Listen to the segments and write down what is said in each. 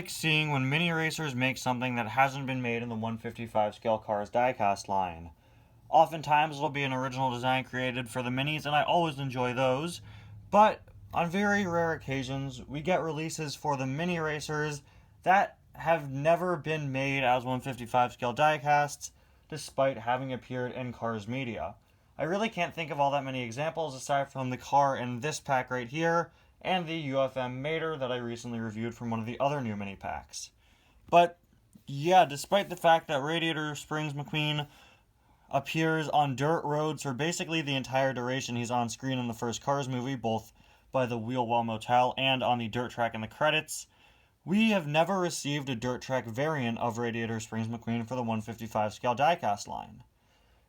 like seeing when mini racers make something that hasn't been made in the 155 scale cars diecast line. Oftentimes it'll be an original design created for the minis, and I always enjoy those, but on very rare occasions we get releases for the mini racers that have never been made as 155 scale diecasts, despite having appeared in Cars media. I really can't think of all that many examples aside from the car in this pack right here, and the UFM Mater that I recently reviewed from one of the other new mini packs. But yeah, despite the fact that Radiator Springs McQueen appears on dirt roads for basically the entire duration he's on screen in the first Cars movie, both by the Wheelwell Motel and on the dirt track in the credits, we have never received a dirt track variant of Radiator Springs McQueen for the 155 scale diecast line.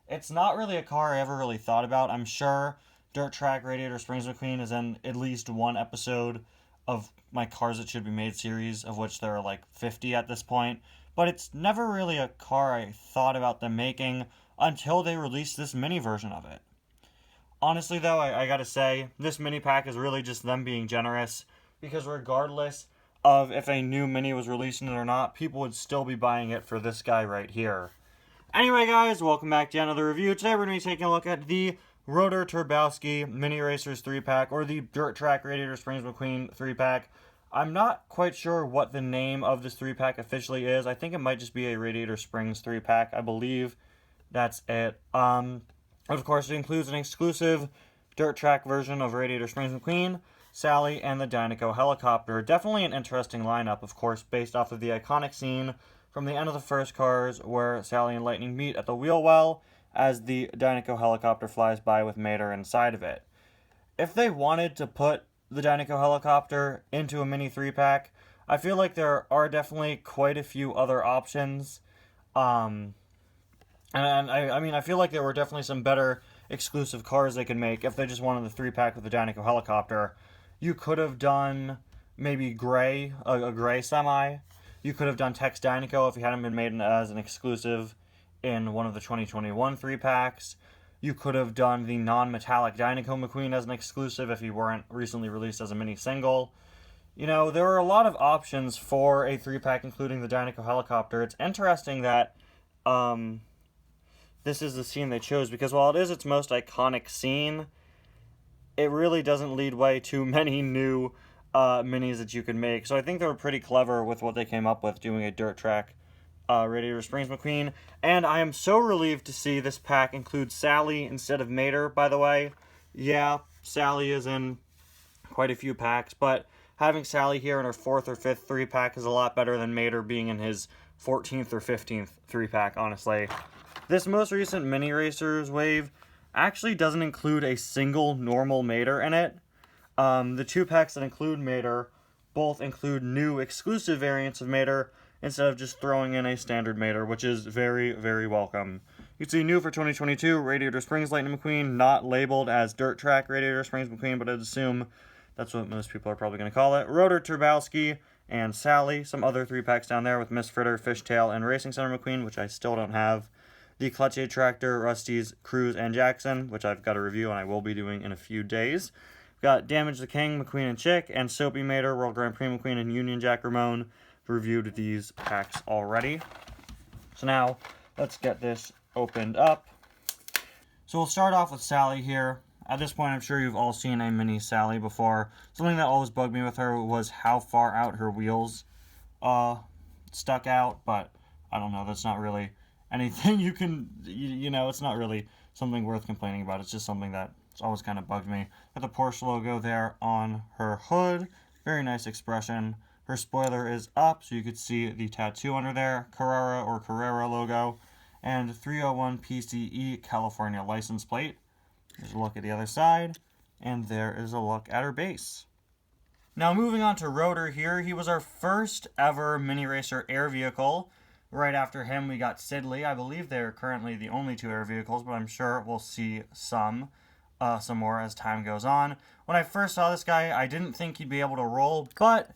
It's not really a car I ever really thought about. I'm sure Dirt Track Radiator Springs McQueen is in at least one episode of my Cars That Should Be Made series, of which there are like 50 at this point, but it's never really a car I thought about them making until they released this mini version of it. Honestly though, I gotta say, this mini pack is really just them being generous, because regardless of if a new mini was releasing it or not, people would still be buying it for this guy right here. Anyway guys, welcome back to another review. Today we're going to be taking a look at the Rotor Turbosky Mini Racers 3-pack, or the Dirt Track Radiator Springs McQueen 3-pack. I'm not quite sure what the name of this 3-pack officially is. I think it might just be a Radiator Springs 3-pack. I believe that's it. Of course, it includes an exclusive Dirt Track version of Radiator Springs McQueen, Sally, and the Dynaco helicopter. Definitely an interesting lineup, of course, based off of the iconic scene from the end of the first Cars where Sally and Lightning meet at the wheel well as the Dynaco helicopter flies by with Mater inside of it. If they wanted to put the Dynaco helicopter into a mini 3-pack, I feel like there are definitely quite a few other options. I feel like there were definitely some better exclusive cars they could make if they just wanted the 3-pack with the Dynaco helicopter. You could have done maybe a gray semi. You could have done Tex Dynaco if he hadn't been made as an exclusive in one of the 2021 3-packs. You could have done the non-metallic Dynaco McQueen as an exclusive if he weren't recently released as a mini single. You know, there are a lot of options for a 3-pack, including the Dynaco helicopter. It's interesting that this is the scene they chose, because while it is its most iconic scene, it really doesn't lead way to many new minis that you can make. So I think they were pretty clever with what they came up with, doing a Dirt Track Radiator Springs McQueen. And I am so relieved to see this pack include Sally instead of Mater, by the way. Yeah, Sally is in quite a few packs, but having Sally here in her 4th or 5th 3-pack is a lot better than Mater being in his 14th or 15th 3-pack, honestly. This most recent Mini Racers wave actually doesn't include a single normal Mater in it. The 2 packs that include Mater both include new exclusive variants of Mater instead of just throwing in a standard Mater, which is very, very welcome. You can see new for 2022, Radiator Springs Lightning McQueen, not labeled as Dirt Track Radiator Springs McQueen, but I'd assume that's what most people are probably going to call it. Rotor Turbosky and Sally, some other 3-packs down there with Miss Fritter, Fishtail, and Racing Center McQueen, which I still don't have. The Clutch A Tractor, Rusty's, Cruz, and Jackson, which I've got a review and I will be doing in a few days. We've got Damage the King, McQueen and Chick, and Soapy Mater, World Grand Prix McQueen, and Union Jack Ramone. Reviewed these packs already. So now, let's get this opened up. So we'll start off with Sally here. At this point, I'm sure you've all seen a mini Sally before. Something that always bugged me with her was how far out her wheels stuck out, but I don't know, that's not really anything you can, you know, it's not really something worth complaining about. It's just something that's always kind of bugged me. Got the Porsche logo there on her hood. Very nice expression. Her spoiler is up, so you could see the tattoo under there, Carrera or Carrera logo, and 301 PCE California license plate. There's a look at the other side, and there is a look at her base. Now moving on to Rotor here, he was our first ever mini racer air vehicle. Right after him we got Sidley. I believe they're currently the only 2 air vehicles, but I'm sure we'll see some more as time goes on. When I first saw this guy, I didn't think he'd be able to roll, but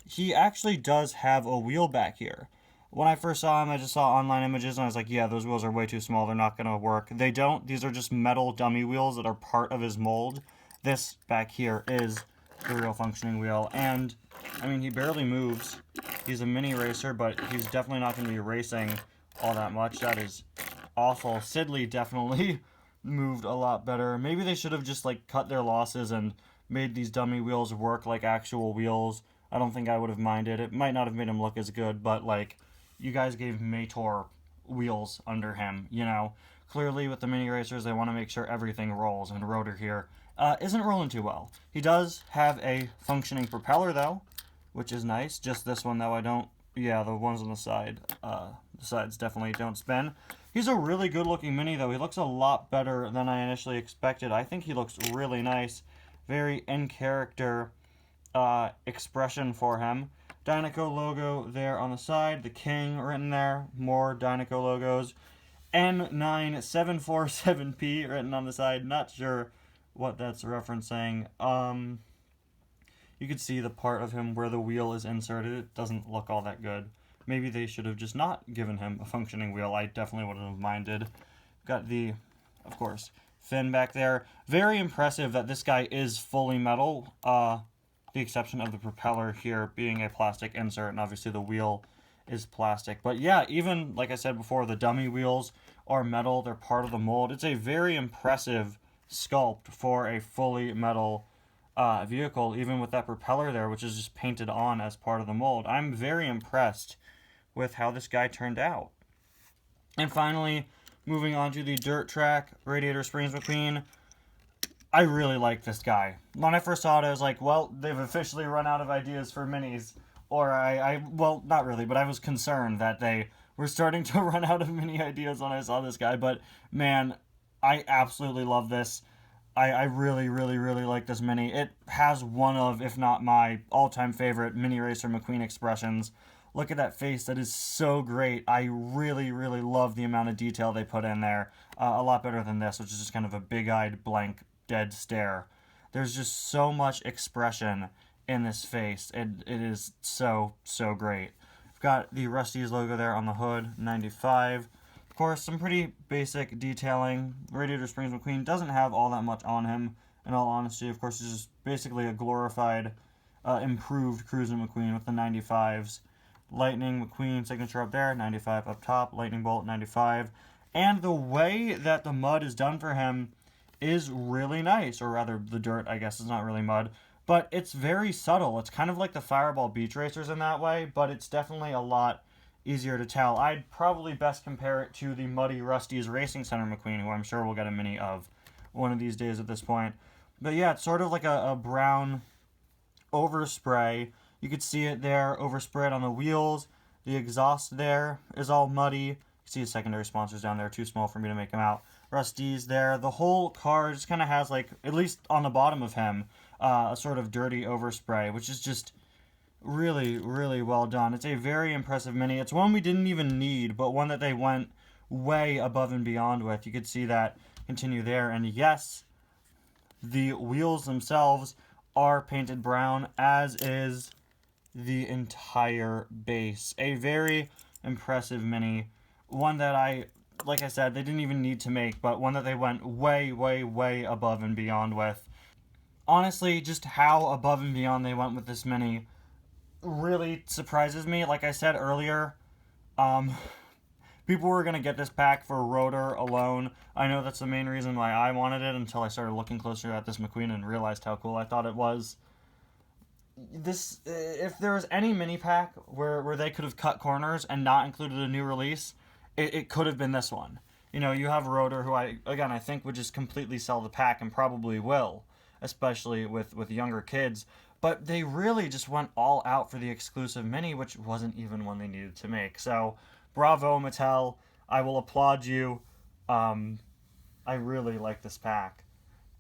he actually does have a wheel back here. When I first saw him, I just saw online images, and I was like, yeah, those wheels are way too small. They're not going to work. They don't. These are just metal dummy wheels that are part of his mold. This back here is the real functioning wheel, and I mean, he barely moves. He's a mini racer, but he's definitely not going to be racing all that much. That is awful. Sidley definitely moved a lot better. Maybe they should have just, like, cut their losses and made these dummy wheels work like actual wheels. I don't think I would have minded. It might not have made him look as good, but, like, you guys gave Mator wheels under him, you know? Clearly, with the mini racers, they want to make sure everything rolls, and Rotor here isn't rolling too well. He does have a functioning propeller, though, which is nice. Just this one, though, I don't... Yeah, the ones on the side. The sides definitely don't spin. He's a really good-looking mini, though. He looks a lot better than I initially expected. I think he looks really nice. Very in-character expression for him. Dynaco logo there on the side. The King written there. More Dynaco logos. N9747P written on the side. Not sure what that's referencing. You could see the part of him where the wheel is inserted. It doesn't look all that good. Maybe they should have just not given him a functioning wheel. I definitely wouldn't have minded. Got the, of course, fin back there. Very impressive that this guy is fully metal. The exception of the propeller here being a plastic insert, and obviously the wheel is plastic. But yeah, even, like I said before, the dummy wheels are metal. They're part of the mold. It's a very impressive sculpt for a fully metal vehicle, even with that propeller there, which is just painted on as part of the mold. I'm very impressed with how this guy turned out. And finally, moving on to the dirt track, Radiator Springs McQueen. I really like this guy. When I first saw it, I was like, well, they've officially run out of ideas for minis. Or well, not really, but I was concerned that they were starting to run out of mini ideas when I saw this guy. But, man, I absolutely love this. I really, really, really like this mini. It has one of, if not my all-time favorite mini racer McQueen expressions. Look at that face. That is so great. I really, really love the amount of detail they put in there. A lot better than this, which is just kind of a big-eyed, blank, dead stare. There's just so much expression in this face. It is so, so great. I've got the Rusty's logo there on the hood, 95. Of course, some pretty basic detailing. Radiator Springs McQueen doesn't have all that much on him, in all honesty. Of course, it's just basically a glorified, improved Cruisin' McQueen with the 95s. Lightning McQueen signature up there, 95 up top. Lightning Bolt, 95. And the way that the mud is done for him is really nice. Or rather, the dirt, I guess, is not really mud. But it's very subtle. It's kind of like the Fireball Beach Racers in that way, but it's definitely a lot easier to tell. I'd probably best compare it to the Muddy Rusty's Racing Center McQueen, who I'm sure we'll get a mini of one of these days at this point. But yeah, it's sort of like a brown overspray. You could see it there, overspread on the wheels. The exhaust there is all muddy. You can see the secondary sponsors down there, too small for me to make them out. Rusty's there. The whole car just kind of has, like, at least on the bottom of him, a sort of dirty overspray, which is just really, really well done. It's a very impressive mini. It's one we didn't even need, but one that they went way above and beyond with. You could see that continue there. And yes, the wheels themselves are painted brown, as is the entire base. A very impressive mini. One that like I said, they didn't even need to make, but one that they went way, way, way above and beyond with. Honestly, just how above and beyond they went with this mini really surprises me. Like I said earlier, people were going to get this pack for Rotor alone. I know that's the main reason why I wanted it until I started looking closer at this McQueen and realized how cool I thought it was. This, if there was any mini pack where they could have cut corners and not included a new release, it could have been this one. You know, you have Rotor, who I think would just completely sell the pack and probably will, especially with younger kids. But they really just went all out for the exclusive mini, which wasn't even one they needed to make. So, bravo, Mattel. I will applaud you. I really like this pack.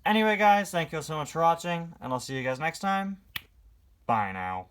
Anyway, guys, thank you so much for watching, and I'll see you guys next time. Bye now.